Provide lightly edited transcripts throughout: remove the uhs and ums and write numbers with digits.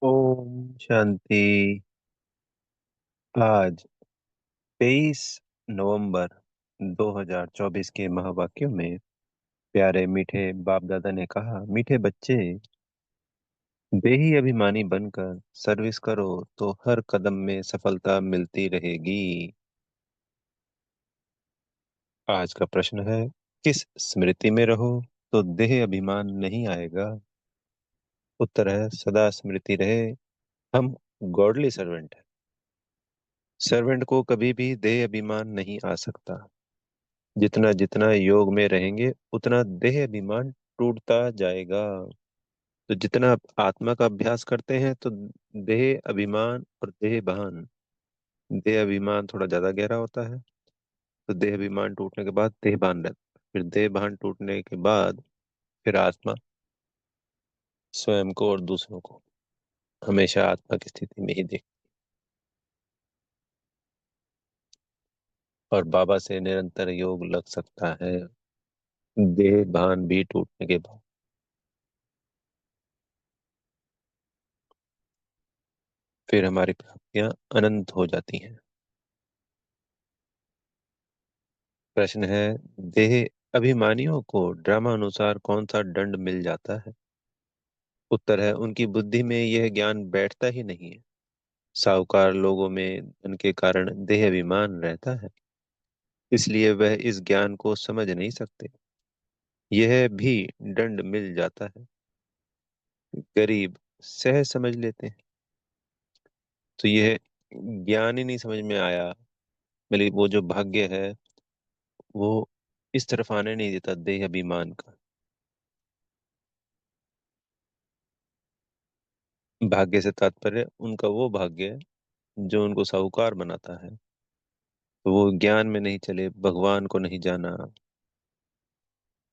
ओम शांति। आज 23 नवंबर 2024 के महावाक्यों में प्यारे मीठे बाप दादा ने कहा, मीठे बच्चे, देही अभिमानी बनकर सर्विस करो तो हर कदम में सफलता मिलती रहेगी। आज का प्रश्न है, किस स्मृति में रहो तो देह अभिमान नहीं आएगा? उत्तर है, सदा स्मृति रहे हम गॉडली सर्वेंट हैं। सर्वेंट को कभी भी देह अभिमान नहीं आ सकता। जितना जितना योग में रहेंगे उतना देह अभिमान टूटता जाएगा। तो जितना आप आत्मा का अभ्यास करते हैं तो देह अभिमान और देह भान, देह अभिमान थोड़ा ज्यादा गहरा होता है। तो देह अभिमान टूटने के बाद देह भान रहता है, फिर देह भान टूटने के बाद फिर आत्मा स्वयं को और दूसरों को हमेशा आत्मा की स्थिति में ही देख। और बाबा से निरंतर योग लग सकता है देह भान भी टूटने के बाद। फिर हमारी प्राप्तियां अनंत हो जाती हैं। प्रश्न है, देह अभिमानियों को ड्रामा अनुसार कौन सा दंड मिल जाता है? उत्तर है, उनकी बुद्धि में यह ज्ञान बैठता ही नहीं है। साहूकार लोगों में धन के कारण देह अभिमान रहता है, इसलिए वह इस ज्ञान को समझ नहीं सकते। यह भी दंड मिल जाता है। गरीब सहज समझ लेते हैं। तो यह ज्ञान ही नहीं समझ में आया, मतलब वो जो भाग्य है वो इस तरफ आने नहीं देता देह अभिमान का। भाग्य से तात्पर्य उनका वो भाग्य है जो उनको साहूकार बनाता है। तो वो ज्ञान में नहीं चले, भगवान को नहीं जाना,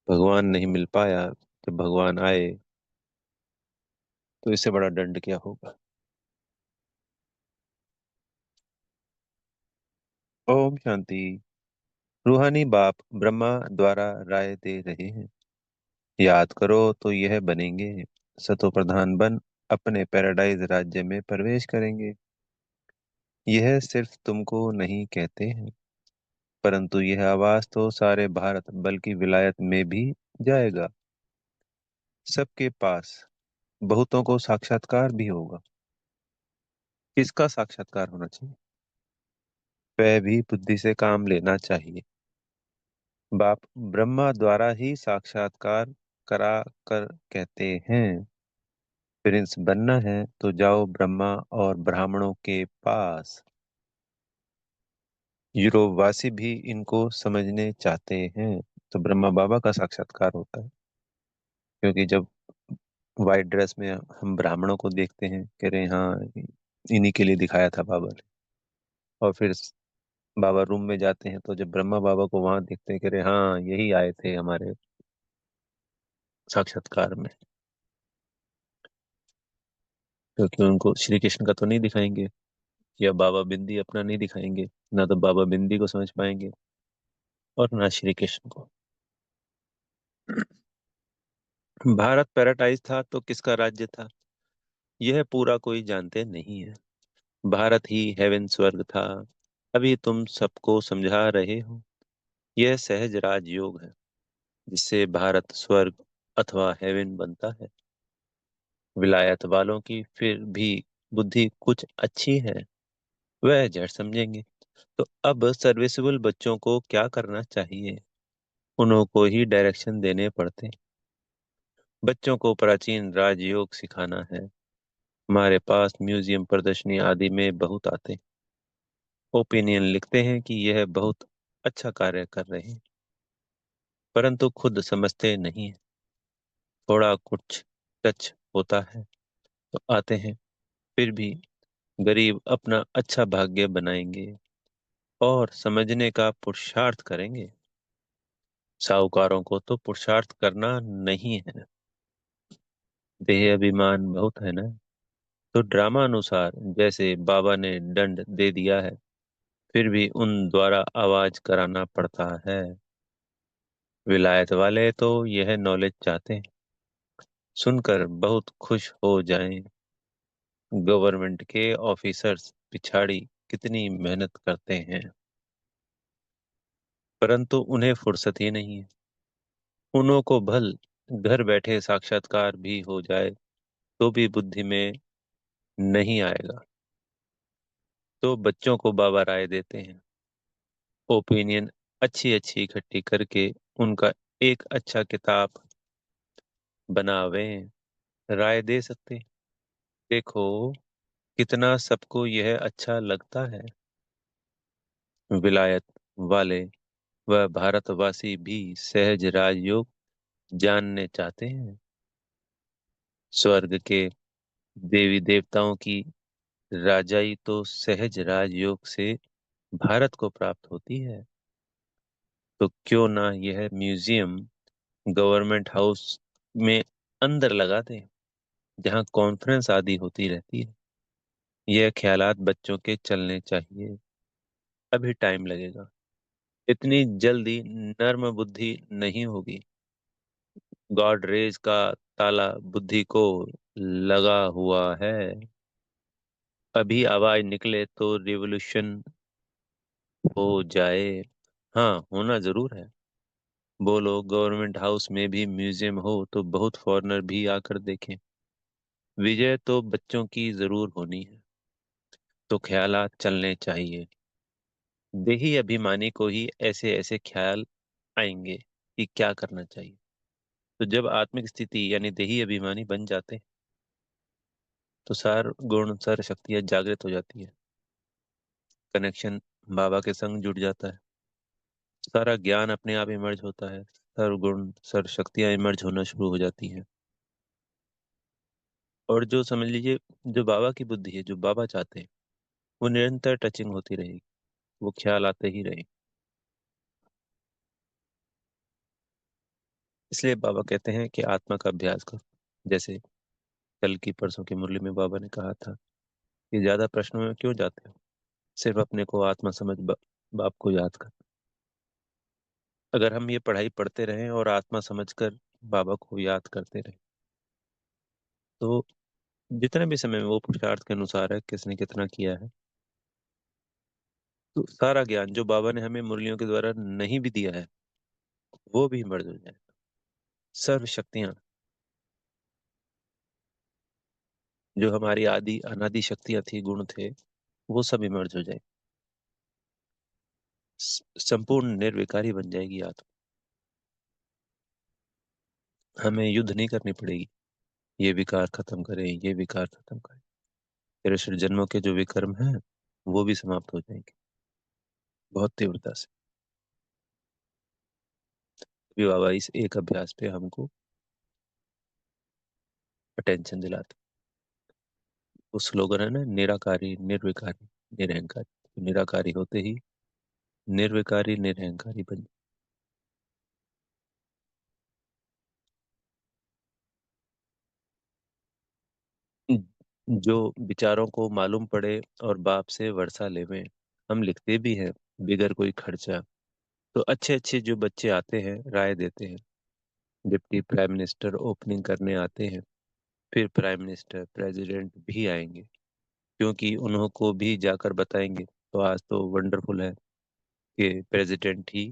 भगवान नहीं मिल पाया। जब भगवान आए तो इससे बड़ा दंड क्या होगा। ओम शांति। रूहानी बाप ब्रह्मा द्वारा राय दे रहे हैं, याद करो तो यह बनेंगे, सतो प्रधान बन अपने पैराडाइज राज्य में प्रवेश करेंगे। यह सिर्फ तुमको नहीं कहते हैं, परंतु यह आवाज तो सारे भारत बल्कि विलायत में भी जाएगा। सबके पास बहुतों को साक्षात्कार भी होगा। किसका साक्षात्कार होना चाहिए? वह भी बुद्धि से काम लेना चाहिए। बाप ब्रह्मा द्वारा ही साक्षात्कार करा कर कहते हैं, प्रिंस बनना है तो जाओ ब्रह्मा और ब्राह्मणों के पास। यूरोप वासी भी इनको समझने चाहते हैं। तो ब्रह्मा बाबा का साक्षात्कार होता है, क्योंकि जब व्हाइट ड्रेस में हम ब्राह्मणों को देखते हैं, कह रहे हैं हाँ इन्हीं के लिए दिखाया था बाबा ने। और फिर बाबा रूम में जाते हैं तो जब ब्रह्मा बाबा को वहां देखते हैं, कह रहे हाँ यही आए थे हमारे साक्षात्कार में। क्योंकि उनको श्री कृष्ण का तो नहीं दिखाएंगे, या बाबा बिंदी अपना नहीं दिखाएंगे, ना तो बाबा बिंदी को समझ पाएंगे और ना श्री कृष्ण को। भारत पैराडाइज था तो किसका राज्य था, यह पूरा कोई जानते नहीं है। भारत ही हेवन स्वर्ग था, अभी तुम सबको समझा रहे हो। यह सहज राजयोग है जिससे भारत स्वर्ग अथवा हेवन बनता है। विलायत वालों की फिर भी बुद्धि कुछ अच्छी है, वह जड़ समझेंगे। तो अब सर्विसेबल बच्चों को क्या करना चाहिए? उन्हों को ही डायरेक्शन देने पड़ते हैं। बच्चों को प्राचीन राजयोग सिखाना है। हमारे पास म्यूजियम प्रदर्शनी आदि में बहुत आते हैं, ओपिनियन लिखते हैं कि यह बहुत अच्छा कार्य कर रहे हैं, परंतु खुद समझते नहीं है। थोड़ा कुछ टच होता है तो आते हैं, फिर भी गरीब अपना अच्छा भाग्य बनाएंगे और समझने का पुरुषार्थ करेंगे। साहूकारों को तो पुरुषार्थ करना नहीं है, देह अभिमान बहुत है ना। तो ड्रामा अनुसार जैसे बाबा ने दंड दे दिया है, फिर भी उन द्वारा आवाज कराना पड़ता है। विलायत वाले तो यह नॉलेज चाहते हैं, सुनकर बहुत खुश हो जाएं। गवर्नमेंट के ऑफिसर्स पिछाड़ी कितनी मेहनत करते हैं, परंतु उन्हें फुर्सत ही नहीं है। उन्हों को भल घर बैठे साक्षात्कार भी हो जाए तो भी बुद्धि में नहीं आएगा, तो बच्चों को बाबा राय देते हैं। ओपिनियन अच्छी अच्छी इकट्ठी करके उनका एक अच्छा किताब बनावे, राय दे सकते हैं। देखो कितना सबको यह अच्छा लगता है। विलायत वाले व भारतवासी भी सहज राजयोग जानने चाहते हैं। स्वर्ग के देवी देवताओं की राजाई तो सहज राजयोग से भारत को प्राप्त होती है। तो क्यों ना यह म्यूजियम गवर्नमेंट हाउस में अंदर लगा दें, जहाँ कॉन्फ्रेंस आदि होती रहती है। यह ख्यालात बच्चों के चलने चाहिए। अभी टाइम लगेगा, इतनी जल्दी नर्म बुद्धि नहीं होगी। गॉड रेज का ताला बुद्धि को लगा हुआ है। अभी आवाज निकले तो रिवॉल्यूशन हो जाए। हाँ, होना जरूर है। बोलो गवर्नमेंट हाउस में भी म्यूजियम हो तो बहुत फॉरेनर भी आकर देखें। विजय तो बच्चों की जरूर होनी है, तो ख्यालात चलने चाहिए। देही अभिमानी को ही ऐसे ऐसे ख्याल आएंगे कि क्या करना चाहिए। तो जब आत्मिक स्थिति यानी देही अभिमानी बन जाते हैं तो सार गुण सार शक्तियां जागृत हो जाती है। कनेक्शन बाबा के संग जुड़ जाता है। सारा ज्ञान अपने आप इमर्ज होता है। सर्व गुण सर्व शक्तियां इमर्ज होना शुरू हो जाती हैं। और जो समझ लीजिए, जो बाबा की बुद्धि है, जो बाबा चाहते हैं, वो निरंतर टचिंग होती रहेगी। वो ख्याल आते ही रहे। इसलिए बाबा कहते हैं कि आत्मा का अभ्यास करो। जैसे कल की परसों की मुरली में बाबा ने कहा था कि ज्यादा प्रश्नों में क्यों जाते हो, सिर्फ अपने को आत्मा समझ बाप को याद कर। अगर हम ये पढ़ाई पढ़ते रहें और आत्मा समझकर बाबा को याद करते रहें, तो जितने भी समय में वो पुरुषार्थ के अनुसार है, किसने कितना किया है, तो सारा ज्ञान जो बाबा ने हमें मुरलियों के द्वारा नहीं भी दिया है, वो भी मर्ज हो जाए। सर्व शक्तियां, जो हमारी आदि अनादि शक्तियां थी, गुण थे, वो सब इमर्ज हो जाए। संपूर्ण निर्विकारी बन जाएगी आत्मा। हमें युद्ध नहीं करनी पड़ेगी। ये विकार खत्म करें, ये विकार खत्म करें। तेरे फिर जन्मों के जो विकर्म हैं वो भी समाप्त हो जाएंगे बहुत तीव्रता से। अभी बाबा इस एक अभ्यास पे हमको अटेंशन दिलाते। वो स्लोगन है ना, निराकारी निर्विकारी निरहंकारी। तो निराकारी होते ही निर्विकारी निरहंकारी बन जाए। जो विचारों को मालूम पड़े और बाप से वर्षा लेवे। हम लिखते भी हैं बिगर कोई खर्चा। तो अच्छे अच्छे जो बच्चे आते हैं राय देते हैं। डिप्टी प्राइम मिनिस्टर ओपनिंग करने आते हैं, फिर प्राइम मिनिस्टर प्रेसिडेंट भी आएंगे, क्योंकि उन्हों को भी जाकर बताएंगे। तो आज तो वंडरफुल है कि प्रेसिडेंट ही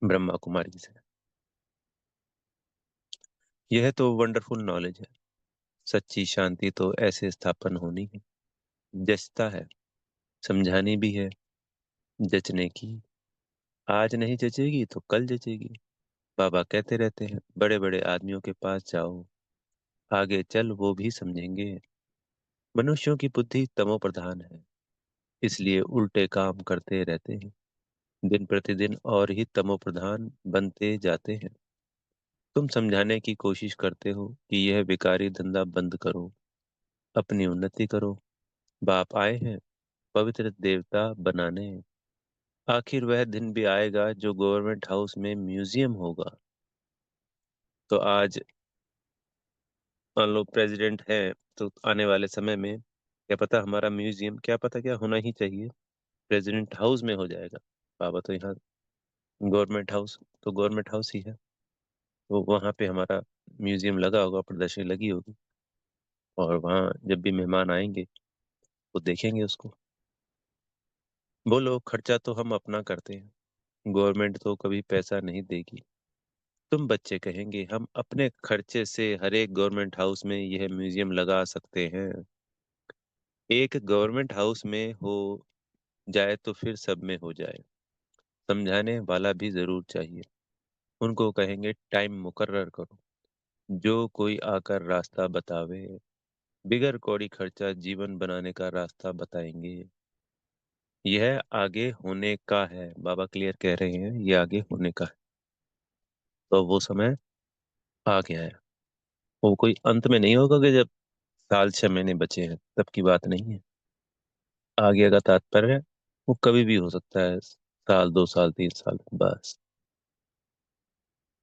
ब्रह्मा कुमारी से। यह तो वंडरफुल नॉलेज है। सच्ची शांति तो ऐसे स्थापन होनी है। जचता है, समझानी भी है, जचने की। आज नहीं जचेगी तो कल जचेगी। बाबा कहते रहते हैं बड़े बड़े आदमियों के पास जाओ, आगे चल वो भी समझेंगे। मनुष्यों की बुद्धि तमो प्रधान है, इसलिए उल्टे काम करते रहते हैं। दिन प्रतिदिन और ही तमो प्रधान बनते जाते हैं। तुम समझाने की कोशिश करते हो कि यह विकारी धंधा बंद करो, अपनी उन्नति करो। बाप आए हैं पवित्र देवता बनाने। आखिर वह दिन भी आएगा जो गवर्नमेंट हाउस में म्यूजियम होगा। तो आज मान लो प्रेसिडेंट है, तो आने वाले समय में क्या पता हमारा म्यूजियम, क्या पता क्या होना ही चाहिए, प्रेसिडेंट हाउस में हो जाएगा। बाबा तो यहाँ गवर्नमेंट हाउस, तो गवर्नमेंट हाउस ही है। तो वहां पे हमारा म्यूजियम लगा होगा, प्रदर्शनी लगी होगी। और वहाँ जब भी मेहमान आएंगे वो देखेंगे उसको। बोलो, खर्चा तो हम अपना करते हैं, गवर्नमेंट तो कभी पैसा नहीं देगी। तुम बच्चे कहेंगे हम अपने खर्चे से हर एक गवर्नमेंट हाउस में यह म्यूजियम लगा सकते हैं। एक गवर्नमेंट हाउस में हो जाए तो फिर सब में हो जाए। समझाने वाला भी जरूर चाहिए। उनको कहेंगे टाइम मुकर्रर करो, जो कोई आकर रास्ता बतावे। बिगर कौड़ी खर्चा जीवन बनाने का रास्ता बताएंगे। यह आगे होने का है, बाबा क्लियर कह रहे हैं, ये आगे होने का है। तो वो समय आ गया है। वो कोई अंत में नहीं होगा कि जब साल 6 महीने बचे हैं, तब की बात नहीं है। आगे का तात्पर्य है वो कभी भी हो सकता है, साल 2 साल 3 साल बस।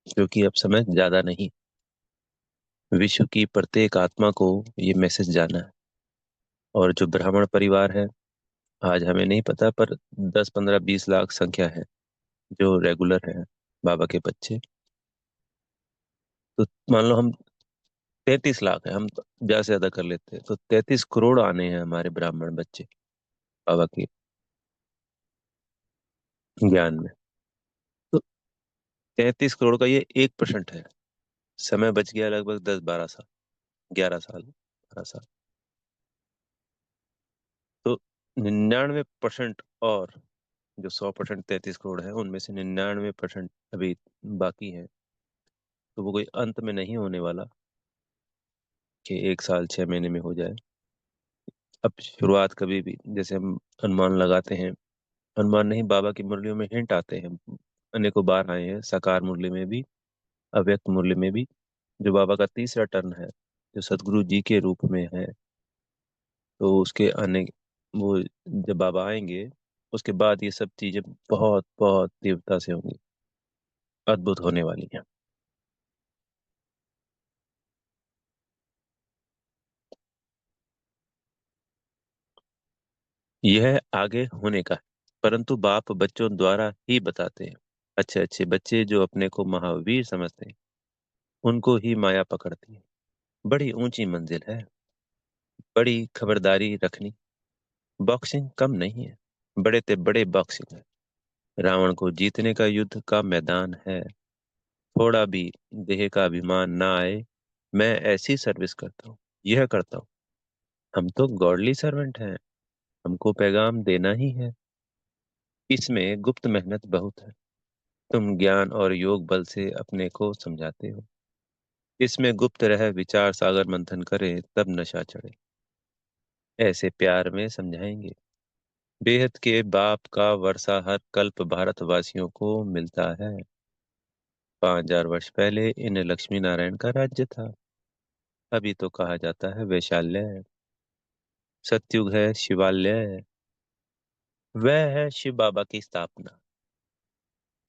क्योंकि अब समय ज्यादा नहीं। विश्व की प्रत्येक आत्मा को ये मैसेज जाना है। और जो ब्राह्मण परिवार है, आज हमें नहीं पता पर 10 15 20 लाख संख्या है जो रेगुलर है बाबा के बच्चे। तो मान लो हम 33 लाख है, हम तो ज्यादा से ज्यादा कर लेते हैं, तो 33 करोड़ आने हैं हमारे ब्राह्मण बच्चे बाबा के ज्ञान में। तो 33 करोड़ का ये 1% है। समय बच गया लगभग 10 12 साल, 11 साल, 12 साल। तो 99% और जो 100% 33 करोड़ है उनमें से 99% अभी बाकी है। तो वो कोई अंत में नहीं होने वाला कि 1 साल 6 महीने में हो जाए। अब शुरुआत कभी भी, जैसे हम अनुमान लगाते हैं, अनुमान नहीं, बाबा की मुरलियों में हिंट आते हैं, अनेकों बार आए हैं, साकार मुरली में भी, अव्यक्त मुरली में भी। जो बाबा का तीसरा टर्न है, जो सदगुरु जी के रूप में है, तो उसके आने, वो जब बाबा आएंगे उसके बाद ये सब चीजें बहुत बहुत तीव्रता से होंगी, अद्भुत होने वाली हैं। यह आगे होने का है, परंतु बाप बच्चों द्वारा ही बताते हैं। अच्छे अच्छे बच्चे जो अपने को महावीर समझते हैं, उनको ही माया पकड़ती है। बड़ी ऊंची मंजिल है, बड़ी खबरदारी रखनी। बॉक्सिंग कम नहीं है, बड़े ते बड़े बॉक्सिंग है। रावण को जीतने का युद्ध का मैदान है। थोड़ा भी देह का अभिमान ना आए। मैं ऐसी सर्विस करता हूँ, यह करता हूँ। हम तो गॉडली सर्वेंट हैं, हमको पैगाम देना ही है। इसमें गुप्त मेहनत बहुत है। तुम ज्ञान और योग बल से अपने को समझाते हो। इसमें गुप्त रह विचार सागर मंथन करें तब नशा चढ़े। ऐसे प्यार में समझाएंगे। बेहद के बाप का वर्षा हर कल्प भारतवासियों को मिलता है। 5000 वर्ष पहले इन लक्ष्मी नारायण का राज्य था। अभी तो कहा जाता है वैशाल्य। सतयुग है शिवालय। वह है शिव बाबा की स्थापना।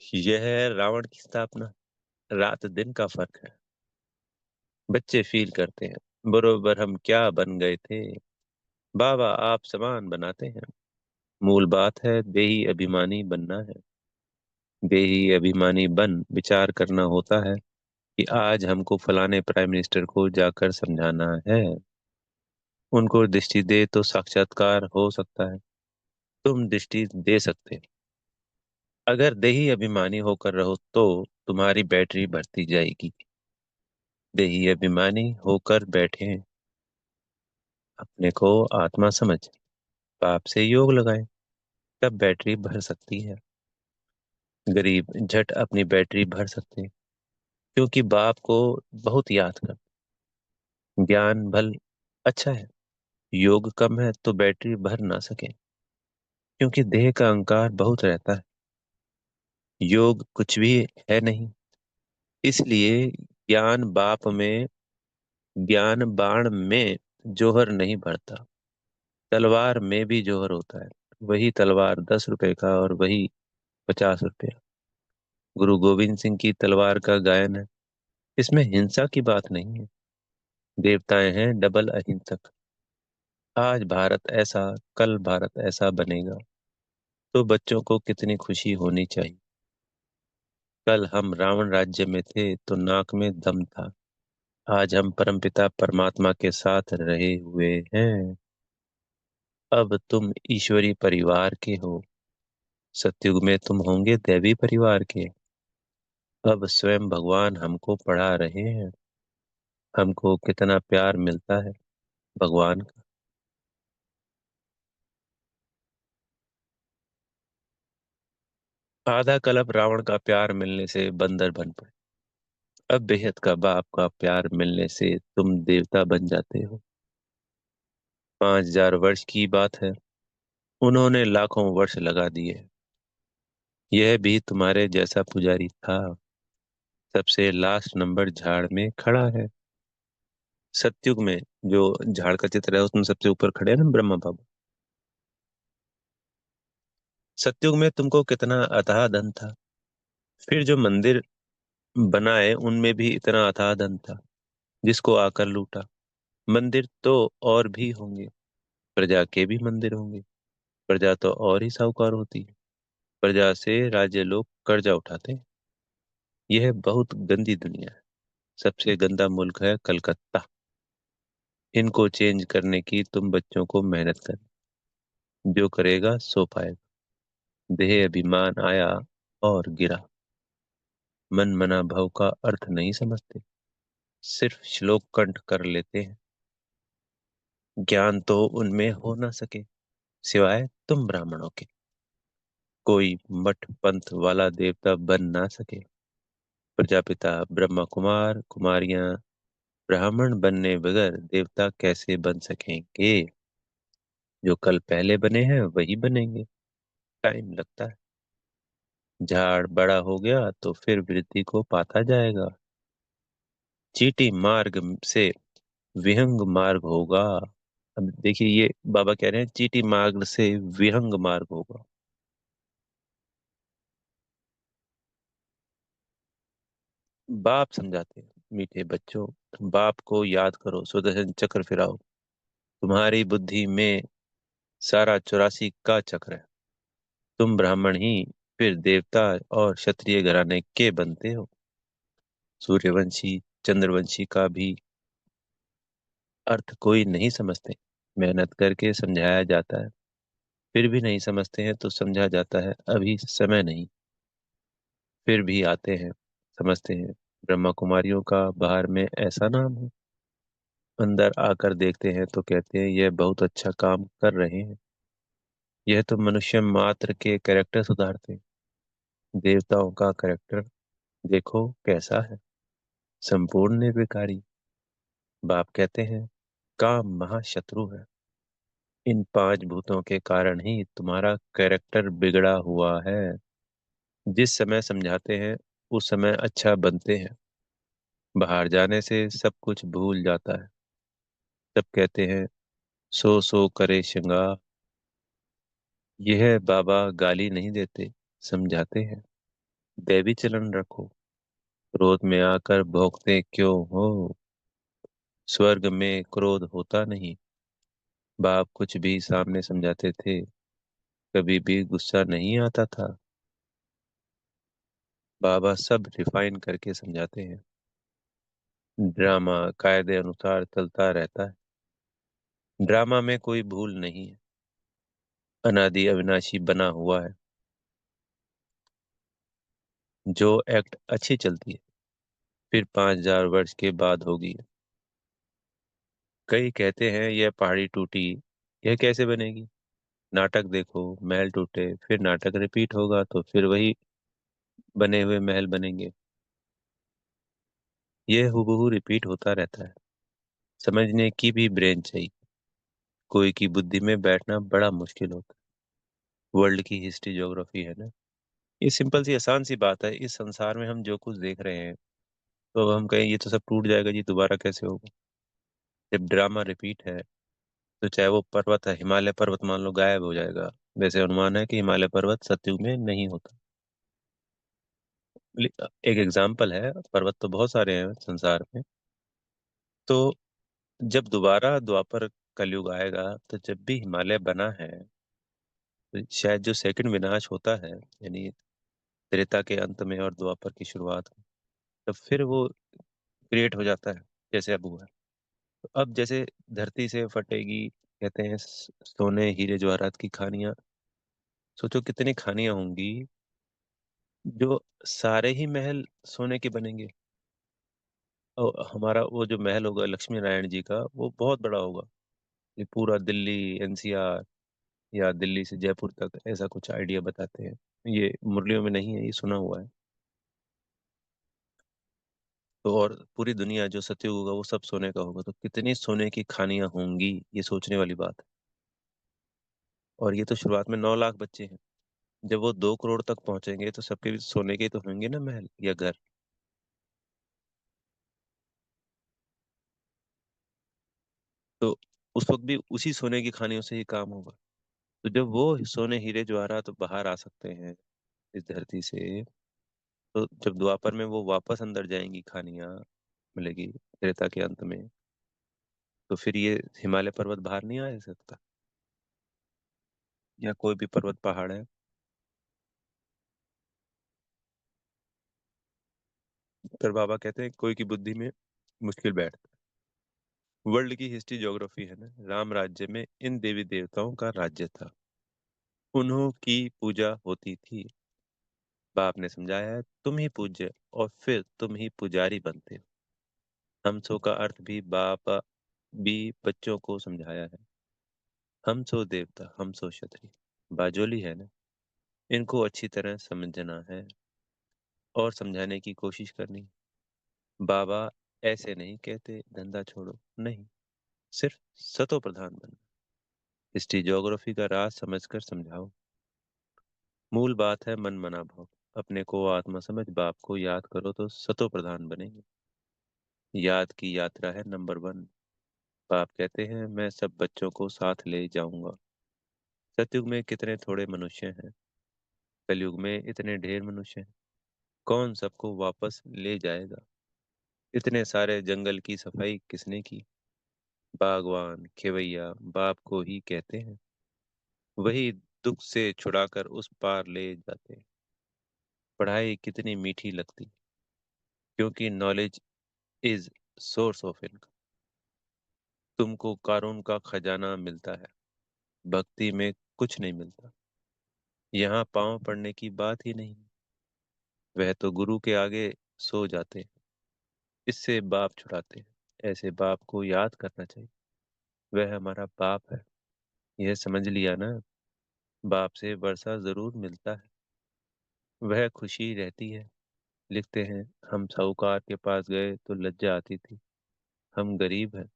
यह है रावण की स्थापना। रात दिन का फर्क है। बच्चे फील करते हैं बरोबर हम क्या बन गए थे। बाबा आप समान बनाते हैं। मूल बात है देही अभिमानी बनना है। देही अभिमानी बन विचार करना होता है कि आज हमको फलाने प्राइम मिनिस्टर को जाकर समझाना है। उनको दृष्टि दे तो साक्षात्कार हो सकता है। तुम दृष्टि दे सकते हो। अगर देही अभिमानी होकर रहो तो तुम्हारी बैटरी बढ़ती जाएगी। देही अभिमानी होकर बैठे अपने को आत्मा समझ पाप से योग लगाएं, तब बैटरी भर सकती है। गरीब झट अपनी बैटरी भर सकते हैं, क्योंकि बाप को बहुत याद कर। ज्ञान भल अच्छा है, योग कम है तो बैटरी भर ना सके, क्योंकि देह का अहंकार बहुत रहता है। योग कुछ भी है नहीं। इसलिए ज्ञान बाप में, ज्ञान बाण में जोहर नहीं भरता। तलवार में भी जोहर होता है। वही तलवार 10 रुपए का और वही 50 रुपया। गुरु गोविंद सिंह की तलवार का गायन है। इसमें हिंसा की बात नहीं है। देवताएं हैं डबल अहिंसक। आज भारत ऐसा, कल भारत ऐसा बनेगा, तो बच्चों को कितनी खुशी होनी चाहिए। कल हम रावण राज्य में थे तो नाक में दम था। आज हम परमपिता परमात्मा के साथ रहे हुए हैं। अब तुम ईश्वरी परिवार के हो। सतयुग में तुम होंगे दैवी परिवार के। अब स्वयं भगवान हमको पढ़ा रहे हैं, हमको कितना प्यार मिलता है भगवान का। आधा कल्प रावण का प्यार मिलने से बंदर बन पड़े। अब बेहद का बाप का प्यार मिलने से तुम देवता बन जाते हो। 5000 वर्ष की बात है, उन्होंने लाखों वर्ष लगा दिए। यह भी तुम्हारे जैसा पुजारी था, सबसे लास्ट नंबर झाड़ में खड़ा है। सतयुग में जो झाड़ का चित्र है उसमें सबसे ऊपर खड़े हैं ना ब्रह्मा बाबा। सतयुग में तुमको कितना अथाह धन था। फिर जो मंदिर बनाए उनमें भी इतना अथाह धन था, जिसको आकर लूटा। मंदिर तो और भी होंगे, प्रजा के भी मंदिर होंगे। प्रजा तो और ही साहूकार होती है। प्रजा से राज्य लोग कर्जा उठाते हैं। यह बहुत गंदी दुनिया है। सबसे गंदा मुल्क है कलकत्ता। इनको चेंज करने की तुम बच्चों को मेहनत कर। जो करेगा सो पाएगा। देह अभिमान आया और गिरा। मन मना भव का अर्थ नहीं समझते, सिर्फ श्लोक कंठ कर लेते हैं। ज्ञान तो उनमें हो ना सके सिवाय तुम ब्राह्मणों के। कोई मठ पंथ वाला देवता बन ना सके। प्रजापिता ब्रह्मा कुमार कुमारियां ब्राह्मण बनने बगैर देवता कैसे बन सकेंगे। जो कल पहले बने हैं वही बनेंगे। टाइम लगता है। झाड़ बड़ा हो गया तो फिर वृद्धि को पाता जाएगा। चींटी मार्ग से विहंग मार्ग होगा। अब देखिए ये बाबा कह रहे हैं चींटी मार्ग से विहंग मार्ग होगा। बाप समझाते हैं, मीठे बच्चों, बाप को याद करो, सुदर्शन चक्र फिराओ। तुम्हारी बुद्धि में सारा 84 का चक्र है। तुम ब्राह्मण ही फिर देवता और क्षत्रिय घराने के बनते हो। सूर्यवंशी चंद्रवंशी का भी अर्थ कोई नहीं समझते। मेहनत करके समझाया जाता है, फिर भी नहीं समझते हैं तो समझा जाता है अभी समय नहीं। फिर भी आते हैं, समझते हैं। ब्रह्मा कुमारियों का बाहर में ऐसा नाम है। अंदर आकर देखते हैं तो कहते हैं यह बहुत अच्छा काम कर रहे हैं। यह तो मनुष्य मात्र के कैरेक्टर सुधारते हैं। देवताओं का कैरेक्टर देखो कैसा है, संपूर्ण निर्विकारी। बाप कहते हैं काम महाशत्रु है। इन 5 भूतों के कारण ही तुम्हारा कैरेक्टर बिगड़ा हुआ है। जिस समय समझाते हैं उस समय अच्छा बनते हैं। बाहर जाने से सब कुछ भूल जाता है। सब कहते हैं सो सो करे श्रृंगार। यह बाबा गाली नहीं देते, समझाते हैं। दैवी चलन रखो। क्रोध में आकर भौंकते क्यों हो। स्वर्ग में क्रोध होता नहीं। बाप कुछ भी सामने समझाते थे, कभी भी गुस्सा नहीं आता था। बाबा सब रिफाइन करके समझाते हैं। ड्रामा कायदे अनुसार चलता रहता है। ड्रामा में कोई भूल नहीं है। अनादि अविनाशी बना हुआ है। जो एक्ट अच्छी चलती है फिर 5000 वर्ष के बाद होगी। कई कहते हैं यह पहाड़ी टूटी, यह कैसे बनेगी। नाटक देखो, महल टूटे फिर नाटक रिपीट होगा तो फिर वही बने हुए महल बनेंगे। यह हूबहू रिपीट होता रहता है। समझने की भी ब्रेन चाहिए। कोई की बुद्धि में बैठना बड़ा मुश्किल होता है। वर्ल्ड की हिस्ट्री ज्योग्राफी है ना। ये सिंपल सी आसान सी बात है। इस संसार में हम जो कुछ देख रहे हैं तो अब हम कहें ये तो सब टूट जाएगा जी, दोबारा कैसे होगा। जब ड्रामा रिपीट है तो चाहे वो पर्वत है, हिमालय पर्वत मान लो गायब हो जाएगा। वैसे अनुमान है कि हिमालय पर्वत सतयुग में नहीं होता। एक एग्जाम्पल है, पर्वत तो बहुत सारे हैं संसार में। तो जब दोबारा द्वापर कलयुग आएगा तो जब भी हिमालय बना है तो शायद जो सेकंड विनाश होता है, यानी त्रेता के अंत में और द्वापर की शुरुआत में, तब फिर वो क्रिएट हो जाता है। जैसे अब हुआ। तो अब जैसे धरती से फटेगी, कहते हैं सोने हीरे जवाहरात की खानियां। सोचो कितनी खानियां होंगी जो सारे ही महल सोने के बनेंगे। और हमारा वो जो महल होगा लक्ष्मी नारायण जी का, वो बहुत बड़ा होगा। ये पूरा दिल्ली एनसीआर या दिल्ली से जयपुर तक, ऐसा कुछ आइडिया बताते हैं। ये मुरलियों में नहीं है, ये सुना हुआ है। तो और पूरी दुनिया जो सत्युग होगा वो सब सोने का होगा, तो कितनी सोने की खानियां होंगी, ये सोचने वाली बात है। और ये तो शुरुआत में 9 लाख बच्चे हैं। जब वो 2 करोड़ तक पहुंचेंगे तो सबके भी सोने के ही तो होंगे ना महल या घर। तो उस वक्त भी उसी सोने की खानियों से ही काम होगा। तो जब वो सोने हीरे जवाहरात तो बाहर आ सकते हैं इस धरती से, तो जब द्वापर में वो वापस अंदर जाएंगी खानियां, मिलेगी त्रेता के अंत में, तो फिर ये हिमालय पर्वत बाहर नहीं आ सकता, या कोई भी पर्वत पहाड़ है। फिर बाबा कहते हैं कोई की बुद्धि में मुश्किल बैठता है। वर्ल्ड की हिस्ट्री ज्योग्राफी है ना, राम राज्य में इन देवी देवताओं का राज्य था, उन्हों की पूजा होती थी। बाप ने समझाया है तुम ही पूज्य और फिर तुम ही पुजारी बनते हो। हम सो का अर्थ भी बाप भी बच्चों को समझाया है। हम सो देवता हम सो क्षत्रिय, बाजोली है ना, इनको अच्छी तरह समझना है और समझाने की कोशिश करनी। बाबा ऐसे नहीं कहते धंधा छोड़ो, नहीं, सिर्फ सतो प्रधान बनना। हिस्ट्री ज्योग्राफी का राज समझकर समझाओ। मूल बात है मन मना भाव। अपने को आत्मा समझ बाप को याद करो तो सतो प्रधान बनेंगे। याद की यात्रा है नंबर 1। बाप कहते हैं मैं सब बच्चों को साथ ले जाऊंगा। सतयुग में कितने थोड़े मनुष्य हैं, कलयुग में इतने ढेर मनुष्य हैं, कौन सबको वापस ले जाएगा। इतने सारे जंगल की सफाई किसने की। बागवान खेवैया बाप को ही कहते हैं, वही दुख से छुड़ाकर उस पार ले जाते हैं। पढ़ाई कितनी मीठी लगती, क्योंकि knowledge is source of income. तुमको कानून का खजाना मिलता है, भक्ति में कुछ नहीं मिलता। यहाँ पांव पड़ने की बात ही नहीं, वह तो गुरु के आगे सो जाते हैं। इससे बाप छुड़ाते हैं, ऐसे बाप को याद करना चाहिए। वह हमारा बाप है, यह समझ लिया ना। बाप से वर्षा जरूर मिलता है, वह खुशी रहती है। लिखते हैं हम साहूकार के पास गए तो लज्जा आती थी, हम गरीब हैं।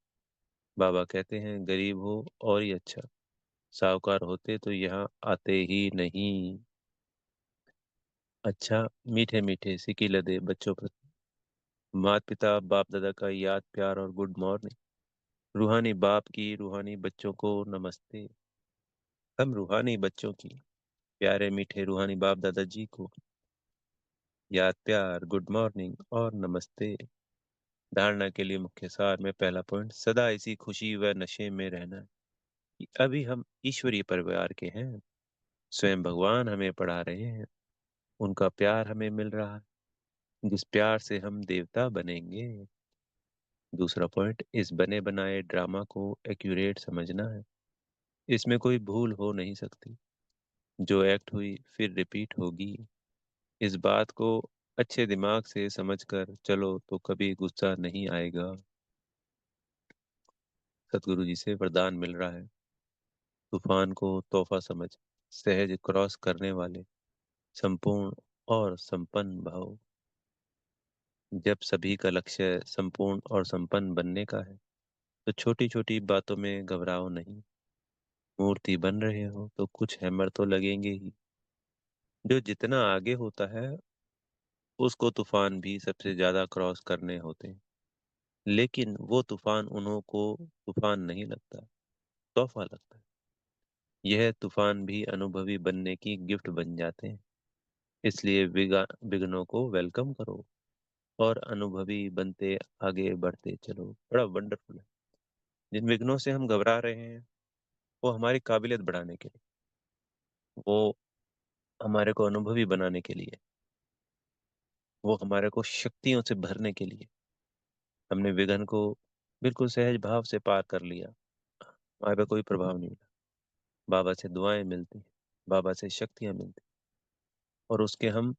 बाबा कहते हैं गरीब हो और ही अच्छा, साहूकार होते तो यहाँ आते ही नहीं। अच्छा, मीठे मीठे सिकी लदे बच्चों पर माता पिता बाप दादा का याद प्यार और गुड मॉर्निंग। रूहानी बाप की रूहानी बच्चों को नमस्ते। हम रूहानी बच्चों की प्यारे मीठे रूहानी बाप दादाजी को याद प्यार गुड मॉर्निंग और नमस्ते। धारणा के लिए मुख्य सार में पहला पॉइंट, सदा इसी खुशी व नशे में रहना है कि अभी हम ईश्वरीय परिवार के हैं। स्वयं भगवान हमें पढ़ा रहे हैं, उनका प्यार हमें मिल रहा है, जिस प्यार से हम देवता बनेंगे। दूसरा पॉइंट, इस बने बनाए ड्रामा को एक्यूरेट समझना है। इसमें कोई भूल हो नहीं सकती, जो एक्ट हुई फिर रिपीट होगी। इस बात को अच्छे दिमाग से समझकर चलो तो कभी गुस्सा नहीं आएगा। सतगुरु जी से वरदान मिल रहा है, तूफान को तोहफा समझ, सहज क्रॉस करने वाले, संपूर्ण और संपन्न भाव। जब सभी का लक्ष्य संपूर्ण और संपन्न बनने का है, तो छोटी छोटी बातों में घबराओ नहीं। मूर्ति बन रहे हो तो कुछ हैमर तो लगेंगे ही। जो जितना आगे होता है उसको तूफान भी सबसे ज्यादा क्रॉस करने होते हैं, लेकिन वो तूफान उन्हों को तूफान नहीं लगता, तोहफा लगता है। यह तूफान भी अनुभवी बनने की गिफ्ट बन जाते हैं। इसलिए विघ्नों को वेलकम करो और अनुभवी बनते आगे बढ़ते चलो। बड़ा वंडरफुल है। जिन विघ्नों से हम घबरा रहे हैं वो हमारी काबिलियत बढ़ाने के लिए, वो हमारे को अनुभवी बनाने के लिए, वो हमारे को शक्तियों से भरने के लिए। हमने विघ्न को बिल्कुल सहज भाव से पार कर लिया। हमारे पे कोई प्रभाव नहीं पड़ा। बाबा से दुआएँ मिलती, बाबा से शक्तियाँ मिलती और उसके हम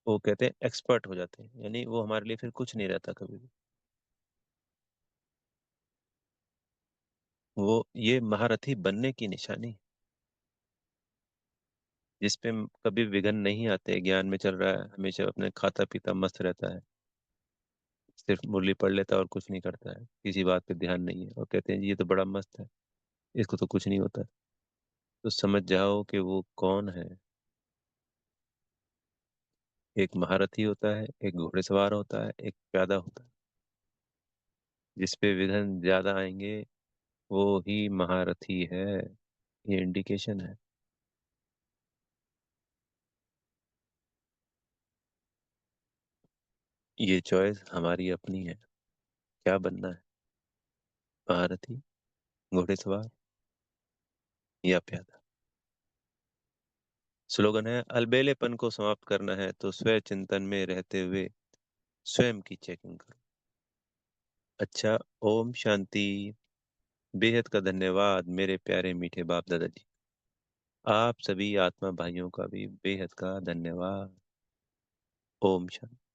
वो कहते हैं एक्सपर्ट हो जाते हैं। यानी वो हमारे लिए फिर कुछ नहीं रहता कभी भी। वो ये महारथी बनने की निशानी है, जिस पे कभी विघ्न नहीं आते, ज्ञान में चल रहा है, हमेशा अपने खाता-पीता मस्त रहता है, सिर्फ मुरली पढ़ लेता है और कुछ नहीं करता है, किसी बात पे ध्यान नहीं है और कहते हैं जी ये तो बड़ा मस्त है, इसको तो कुछ नहीं होता है। तो समझ जाओ कि वो कौन है। एक महारथी होता है, एक घोड़ेसवार होता है, एक प्यादा होता है। जिस पे विघ्न ज्यादा आएंगे वो ही महारथी है। ये इंडिकेशन है। ये चॉइस हमारी अपनी है। क्या बनना है, महारथी, घोड़ेसवार या प्यादा। स्लोगन है, अलबेलेपन को समाप्त करना है तो स्वय चिंतन में रहते हुए स्वयं की चेकिंग करो। अच्छा। ओम शांति। बेहद का धन्यवाद मेरे प्यारे मीठे बाप दादाजी। आप सभी आत्मा भाइयों का भी बेहद का धन्यवाद। ओम शांति।